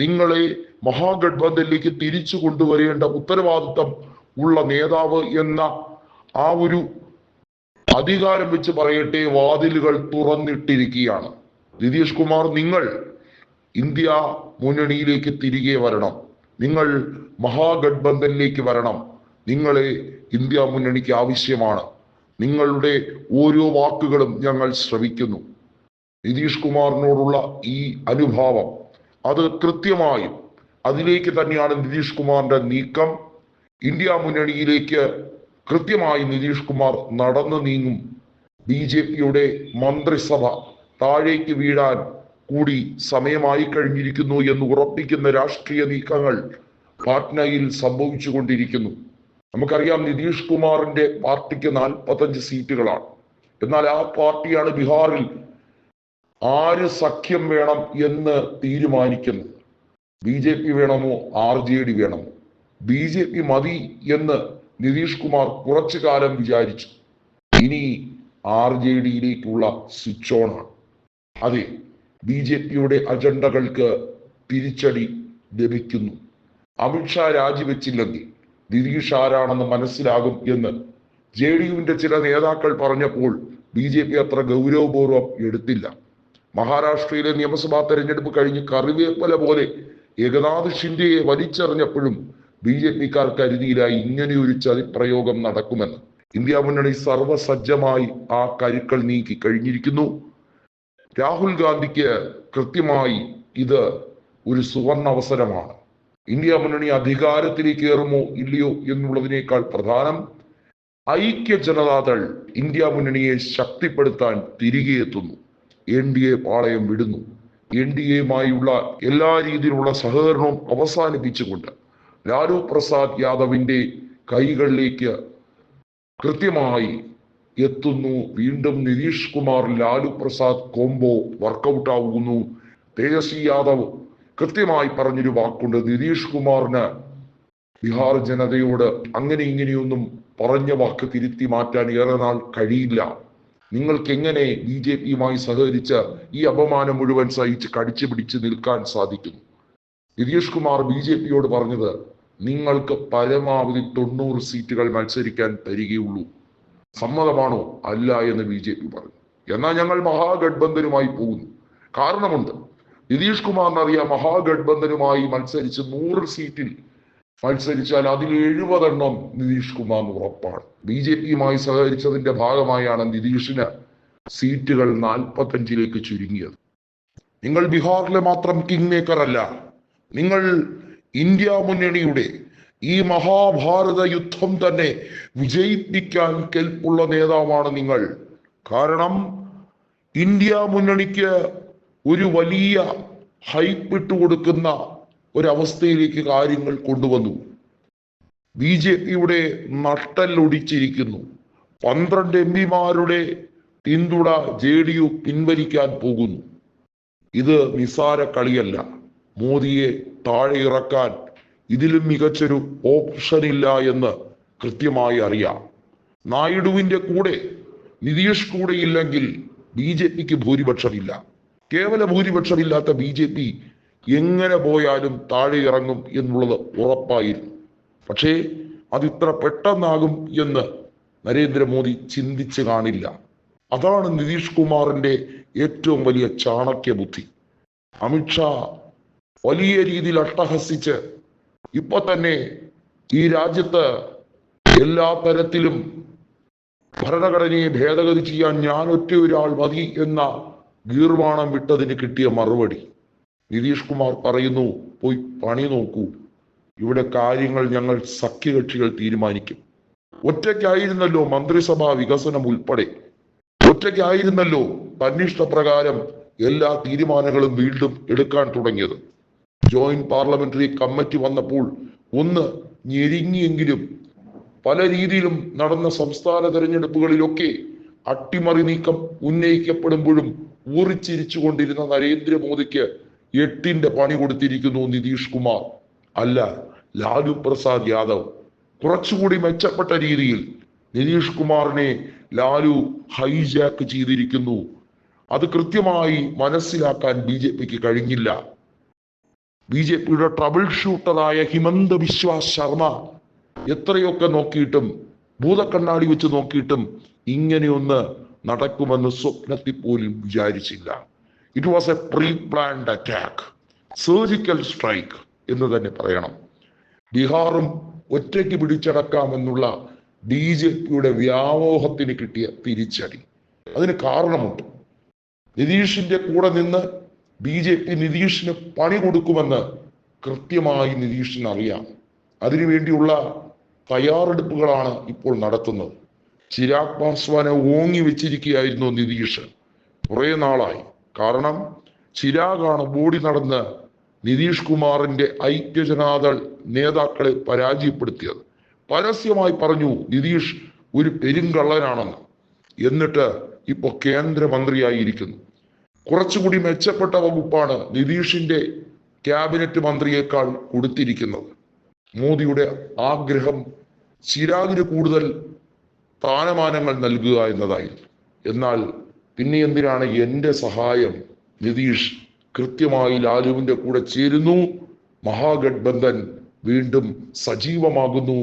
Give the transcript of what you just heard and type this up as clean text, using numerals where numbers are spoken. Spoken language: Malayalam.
നിങ്ങളെ മഹാഗഡ്ബന്ധനിലേക്ക് തിരിച്ചു കൊണ്ടുവരേണ്ട ഉത്തരവാദിത്വം ഉള്ള നേതാവ് എന്ന ആ ഒരു അധികാരം വെച്ച് പറയട്ടെ, വാതിലുകൾ തുറന്നിട്ടിരിക്കുകയാണ്. നിതീഷ് കുമാർ, നിങ്ങൾ ഇന്ത്യ മുന്നണിയിലേക്ക് തിരികെ വരണം. നിങ്ങൾ മഹാഗഡ്ബന്ധനിലേക്ക് വരണം. നിങ്ങളെ ഇന്ത്യ മുന്നണിക്ക് ആവശ്യമാണ്. നിങ്ങളുടെ ഓരോ വാക്കുകളും ഞങ്ങൾ ശ്രവിക്കുന്നു. നിതീഷ് കുമാറിനോടുള്ള ഈ അനുഭാവം അത് കൃത്യമായും അതിലേക്ക് തന്നെയാണ് നിതീഷ് കുമാറിന്റെ നീക്കം. ഇന്ത്യ മുന്നണിയിലേക്ക് കൃത്യമായി നിതീഷ് കുമാർ നടന്നു നീങ്ങും. BJP-യുടെ മന്ത്രിസഭ താഴേക്ക് വീഴാൻ കൂടി സമയമായി കഴിഞ്ഞിരിക്കുന്നു എന്ന് ഉറപ്പിക്കുന്ന രാഷ്ട്രീയ നീക്കങ്ങൾ പാറ്റ്നയിൽ സംഭവിച്ചു കൊണ്ടിരിക്കുന്നു. നമുക്കറിയാം, നിതീഷ് കുമാറിന്റെ പാർട്ടിക്ക് 45 സീറ്റുകളാണ്. എന്നാൽ ആ പാർട്ടിയാണ് ബീഹാറിൽ ആര് സഖ്യം വേണം എന്ന് തീരുമാനിക്കുന്നത്. BJP വേണമോ RJD വേണമോ? BJP മതി എന്ന് നിതീഷ് കുമാർ കുറച്ചു കാലം വിചാരിച്ചു. ഇനി RJDയിലേക്കുള്ള സ്വിച്ച് ഓൺ ആണ്. അതെ, BJP-യുടെ അജണ്ടകൾക്ക് തിരിച്ചടി ലഭിക്കുന്നു. അമിത്ഷാ രാജിവെച്ചില്ലെങ്കിൽ നിതീഷ് ആരാണെന്ന് മനസ്സിലാകും എന്ന് JDU-വിന്റെ ചില നേതാക്കൾ പറഞ്ഞപ്പോൾ BJP അത്ര ഗൗരവപൂർവ്വം എടുത്തില്ല. മഹാരാഷ്ട്രയിലെ നിയമസഭാ തെരഞ്ഞെടുപ്പ് കഴിഞ്ഞ് കറിവേപ്പല പോലെ ഏകനാഥ് ഷിൻഡെയെ വലിച്ചെറിഞ്ഞപ്പോഴും BJP-ക്കാർ കരുതിയില്ല ഇങ്ങനെയൊരു ചതിപ്രയോഗം നടക്കുമെന്ന്. ഇന്ത്യ മുന്നണി സർവസജ്ജമായി ആ കരുക്കൾ നീക്കി കഴിഞ്ഞിരിക്കുന്നു. രാഹുൽ ഗാന്ധിക്ക് കൃത്യമായി ഇത് ഒരു സുവർണ അവസരമാണ്. ഇന്ത്യ മുന്നണി അധികാരത്തിലേക്ക് കയറുമോ ഇല്ലയോ എന്നുള്ളതിനേക്കാൾ പ്രധാനം ഐക്യ ജനതാദൾ ഇന്ത്യ മുന്നണിയെ ശക്തിപ്പെടുത്താൻ തിരികെ എത്തുന്നു. NDA പാളയം വിടുന്നു. NDA-യുമായുള്ള എല്ലാ രീതിയിലുള്ള സഹകരണവും അവസാനിപ്പിച്ചുകൊണ്ട് ലാലു പ്രസാദ് യാദവിന്റെ കൈകളിലേക്ക് കൃത്യമായി എത്തുന്നു. വീണ്ടും നിതീഷ് കുമാർ ലാലു പ്രസാദ് കോംബോ വർക്കൗട്ട് ആവുന്നു. തേജസ്വി യാദവ് കൃത്യമായി പറഞ്ഞൊരു വാക്കുണ്ട്, നിതീഷ് കുമാറിന് ബീഹാർ ജനതയോട് അങ്ങനെ ഇങ്ങനെയൊന്നും പറഞ്ഞ വാക്ക് തിരുത്തി മാറ്റാൻ ഏറെ നാൾ കഴിയില്ല. നിങ്ങൾക്ക് എങ്ങനെ BJP-യുമായി സഹകരിച്ച് ഈ അപമാനം മുഴുവൻ സഹിച്ച് കടിച്ചു പിടിച്ച് നിൽക്കാൻ സാധിക്കുന്നു? നിതീഷ് കുമാർ BJP-യോട് പറഞ്ഞത്, നിങ്ങൾക്ക് പരമാവധി 90 സീറ്റുകൾ മത്സരിക്കാൻ തരികയുള്ളൂ. സമ്മതമാണോ? അല്ല എന്ന് BJP പറഞ്ഞു. എന്നാൽ ഞങ്ങൾ മഹാഗഡ്ബന്ധനുമായി പോകുന്നു. കാരണമുണ്ട്. നിതീഷ് കുമാറിനറിയാം, മഹാഗഡ്ബന്ധനുമായി മത്സരിച്ച് 100 സീറ്റിൽ മത്സരിച്ചാൽ അതിൽ 70 എണ്ണം നിതീഷ് കുമാറിന് ഉറപ്പാണ്. BJP-യുമായി സഹകരിച്ചതിന്റെ ഭാഗമായാണ് നിതീഷിന് സീറ്റുകൾ 45-ലേക്ക് ചുരുങ്ങിയത്. നിങ്ങൾ ബീഹാറിലെ മാത്രം കിങ് മേക്കർ അല്ല, നിങ്ങൾ ഇന്ത്യ മുന്നണിയുടെ ഈ മഹാഭാരത യുദ്ധം തന്നെ വിജയിപ്പിക്കാൻ കെൽപ്പുള്ള നേതാവാണ് നിങ്ങൾ. കാരണം ഇന്ത്യ മുന്നണിക്ക് ഒരു വലിയ ഹൈപ്പ് ഇട്ട് കൊടുക്കുന്ന ഒരവസ്ഥയിലേക്ക് കാര്യങ്ങൾ കൊണ്ടുവന്നു. BJP-യുടെ നട്ടെല്ലൊടിച്ചിരിക്കുന്നു. 12 MP-മാരുടെ പിന്തുണ JDU പിൻവലിക്കാൻ പോകുന്നു. ഇത് നിസാര കളിയല്ല. മോദിയെ താഴെ ഇറക്കാൻ ഇതിലും മികച്ചൊരു ഓപ്ഷൻ ഇല്ല എന്ന് കൃത്യമായി അറിയാം. നായിഡുവിന്റെ കൂടെ നിതീഷ് കൂടെ ഇല്ലെങ്കിൽ BJP-ക്ക് ഭൂരിപക്ഷമില്ല. കേവല ഭൂരിപക്ഷമില്ലാത്ത BJP എങ്ങനെ പോയാലും താഴെ ഇറങ്ങും എന്നുള്ളത് ഉറപ്പായിരുന്നു. പക്ഷേ അതിത്ര പെട്ടെന്നാകും എന്ന് നരേന്ദ്രമോദി ചിന്തിച്ചു കാണില്ല. അതാണ് നിതീഷ് കുമാറിന്റെ ഏറ്റവും വലിയ ചാണക്യ ബുദ്ധി. അമിത്ഷാ വലിയ രീതിയിൽ അട്ടഹസിച്ച് ഇപ്പൊ തന്നെ ഈ രാജ്യത്ത് എല്ലാ തരത്തിലും ഭരണഘടനയെ ഭേദഗതി ചെയ്യാൻ ഞാൻ ഒറ്റ ഒരാൾ മതി എന്ന ഗീർവാണം വിട്ടതിന് കിട്ടിയ മറുപടി. നിതീഷ് കുമാർ പറയുന്നു, പോയി പണി നോക്കൂ, ഇവിടെ കാര്യങ്ങൾ ഞങ്ങൾ സഖ്യകക്ഷികൾ തീരുമാനിക്കും. ഒറ്റയ്ക്കായിരുന്നല്ലോ മന്ത്രിസഭാ വികസനം ഉൾപ്പെടെ, ഒറ്റയ്ക്കായിരുന്നല്ലോ തന്നിഷ്ടപ്രകാരം എല്ലാ തീരുമാനങ്ങളും വീണ്ടും എടുക്കാൻ തുടങ്ങിയത്. ജോയിന്റ് പാർലമെന്ററി കമ്മിറ്റി വന്നപ്പോൾ ഒന്ന് ഞെരുങ്ങിയെങ്കിലും പല രീതിയിലും നടന്ന സംസ്ഥാന തെരഞ്ഞെടുപ്പുകളിലൊക്കെ അട്ടിമറി നീക്കം ഉന്നയിക്കപ്പെടുമ്പോഴും ഊറിച്ചിരിച്ചു കൊണ്ടിരുന്ന നരേന്ദ്രമോദിക്ക് 8ന്റെ പണി കൊടുത്തിരിക്കുന്നു നിതീഷ് കുമാർ. അല്ല, ലാലു പ്രസാദ് യാദവ്. കുറച്ചുകൂടി മെച്ചപ്പെട്ട രീതിയിൽ നിതീഷ് കുമാറിനെ ലാലു ഹൈജാക്ക് ചെയ്തിരിക്കുന്നു. അത് കൃത്യമായി മനസ്സിലാക്കാൻ BJP-ക്ക് കഴിഞ്ഞില്ല. BJPയുടെ ട്രബിൾ ഷൂട്ടറായ ഹിമന്ത ബിശ്വ ശർമ്മ എത്രയൊക്കെ നോക്കിയിട്ടും, ഭൂതക്കണ്ണാടി വെച്ച് നോക്കിയിട്ടും ഇങ്ങനെയൊന്ന് നടക്കുമെന്ന് സ്വപ്നത്തിൽ പോലും വിചാരിച്ചില്ല. It was A pre planned attack, surgical strike എന്ന് തന്നെ പറയണം. ബീഹാറും ഒറ്റയ്ക്ക് പിടിച്ചടക്കാമെന്നുള്ള BJPയുടെ വ്യാമോഹത്തിന് കിട്ടിയ തിരിച്ചടി. അതിന് കാരണമുണ്ട്. നിതീഷിന്റെ കൂടെ നിന്ന് BJP നിതീഷിന് പണി കൊടുക്കുമെന്ന് കൃത്യമായി നിതീഷിന് അറിയാം. അതിനുവേണ്ടിയുള്ള തയ്യാറെടുപ്പുകളാണ് ഇപ്പോൾ നടത്തുന്നത്. ചിരാഗ് പാസ്വാനെ ഓങ്ങി വെച്ചിരിക്കുകയായിരുന്നു നിതീഷ് കുറെ നാളായി. കാരണം ചിരാഗാണ് ഓടി നടന്ന് നിതീഷ് കുമാറിന്റെ ഐക്യജനാദൾ നേതാക്കളെ പരാജയപ്പെടുത്തിയത്. പരസ്യമായി പറഞ്ഞു നിതീഷ് ഒരു പെരുങ്കള്ളനാണെന്ന്. എന്നിട്ട് ഇപ്പൊ കേന്ദ്രമന്ത്രിയായിരിക്കുന്നു. കുറച്ചുകൂടി മെച്ചപ്പെട്ട വകുപ്പാണ് നിതീഷിന്റെ ക്യാബിനറ്റ് മന്ത്രിയേക്കാൾ കൊടുത്തിരിക്കുന്നത്. മോദിയുടെ ആഗ്രഹം ചിരാഗിന് കൂടുതൽ സ്ഥാനമാനങ്ങൾ നൽകുക എന്നതായിരുന്നു. എന്നാൽ പിന്നെ എന്തിനാണ് എന്റെ സഹായം? നിതീഷ് കൃത്യമായി ലാലുവിന്റെ കൂടെ ചേരുന്നു. മഹാഗഡ്ബന്ധൻ വീണ്ടും സജീവമാകുന്നു.